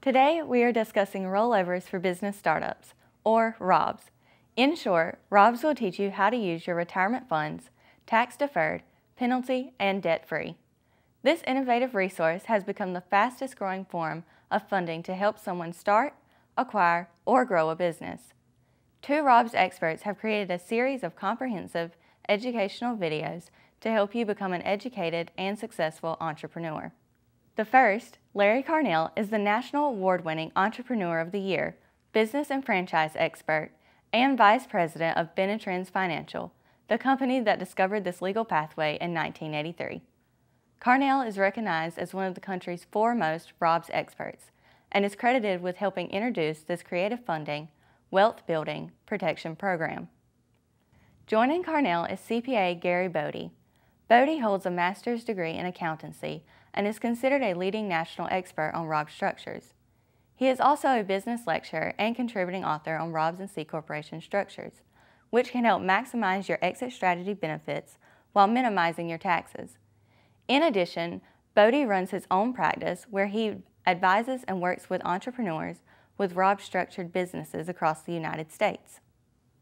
Today, we are discussing rollovers for business startups, or ROBS. In short, ROBS will teach you how to use your retirement funds, tax-deferred, penalty, and debt-free. This innovative resource has become the fastest growing form of funding to help someone start, acquire, or grow a business. Two ROBS experts have created a series of comprehensive educational videos to help you become an educated and successful entrepreneur. The first, Larry Carnell, is the National Award-winning Entrepreneur of the Year, business and franchise expert, and Vice President of Benetrends Financial, the company that discovered this legal pathway in 1983. Carnell is recognized as one of the country's foremost ROBS experts and is credited with helping introduce this creative funding, wealth-building protection program. Joining Carnell is CPA Gary Bodie. Bodie holds a master's degree in accountancy and is considered a leading national expert on ROBS structures. He is also a business lecturer and contributing author on ROBS and C Corporation structures, which can help maximize your exit strategy benefits while minimizing your taxes. In addition, Bodie runs his own practice where he advises and works with entrepreneurs with ROBS-structured businesses across the United States.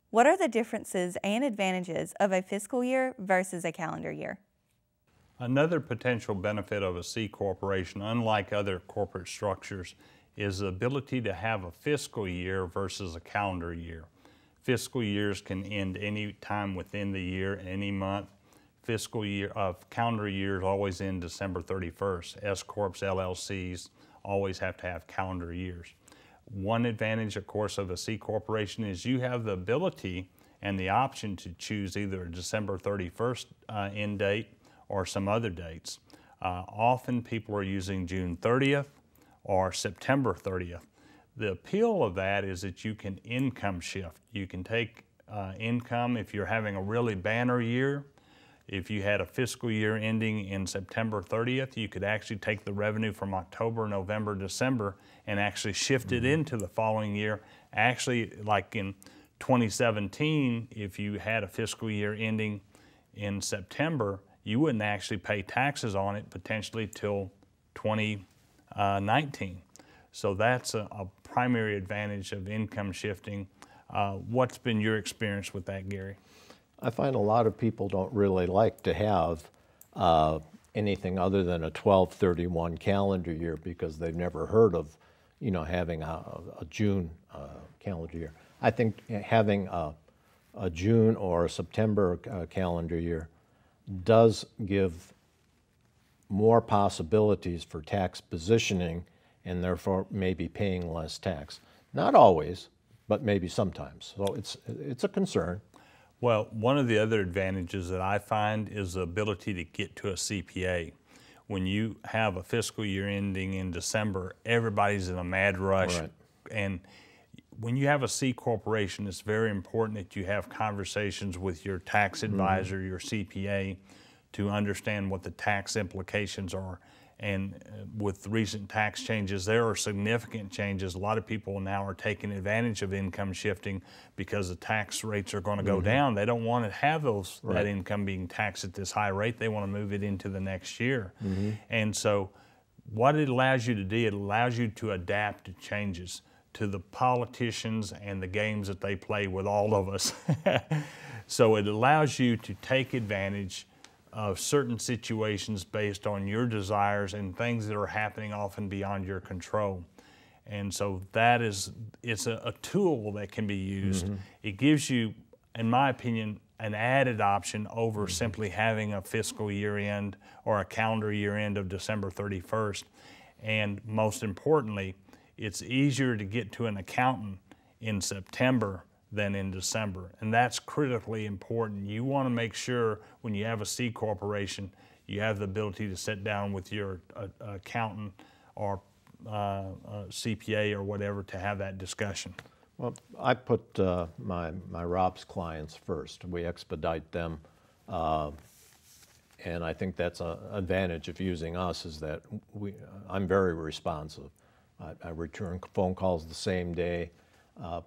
What are the differences and advantages of a fiscal year versus a calendar year? Another potential benefit of a C corporation, unlike other corporate structures, is the ability to have a fiscal year versus a calendar year. Fiscal years can end any time within the year, any month. Fiscal year calendar years always end December 31st. S Corps, LLCs always have to have calendar years. One advantage, of course, of a C corporation is you have the ability and the option to choose either a December 31st end date or some other dates. Often people are using June 30th or September 30th. The appeal of that is that you can income shift. You can take income if you're having a really banner year. If you had a fiscal year ending in September 30th, you could actually take the revenue from October, November, December and actually shift it into the following year. Actually, like in 2017, if you had a fiscal year ending in September, you wouldn't actually pay taxes on it potentially till 2019. So that's a primary advantage of income shifting. What's been your experience with that, Gary? I find a lot of people don't really like to have anything other than a 12/31 calendar year because they've never heard of, having a June calendar year. I think having a June or a September calendar year does give more possibilities for tax positioning and therefore maybe paying less tax. Not always, but maybe sometimes. So it's a concern. Well, one of the other advantages that I find is the ability to get to a CPA. When you have a fiscal year ending in December, everybody's in a mad rush. Right. And when you have a C corporation, it's very important that you have conversations with your tax advisor, your CPA, to understand what the tax implications are. And with recent tax changes, there are significant changes. A lot of people now are taking advantage of income shifting because the tax rates are going to go down. They don't want to have that income being taxed at this high rate. They want to move it into the next year. And so what it allows you to do, it allows you to adapt to changes, to the politicians and the games that they play with all of us. So it allows you to take advantage of certain situations based on your desires and things that are happening often beyond your control. And so it's a tool that can be used. It gives you, in my opinion, an added option over simply having a fiscal year end or a calendar year end of December 31st. And most importantly, it's easier to get to an accountant in September than in December. And that's critically important. You want to make sure when you have a C corporation, you have the ability to sit down with your accountant or CPA or whatever to have that discussion. Well, I put my ROBS clients first. We expedite them. And I think that's an advantage of using us is that I'm very responsive. I return phone calls the same day.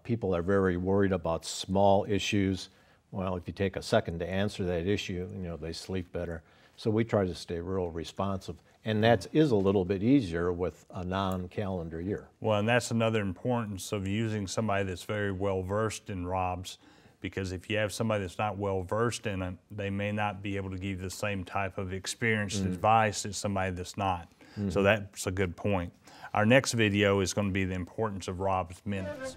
People are very worried about small issues. Well, if you take a second to answer that issue, they sleep better. So we try to stay real responsive. And that is a little bit easier with a non-calendar year. Well, and that's another importance of using somebody that's very well versed in ROBS, because if you have somebody that's not well versed in it, they may not be able to give you the same type of experienced advice as somebody that's not. So that's a good point. Our next video is going to be the importance of ROBS minutes.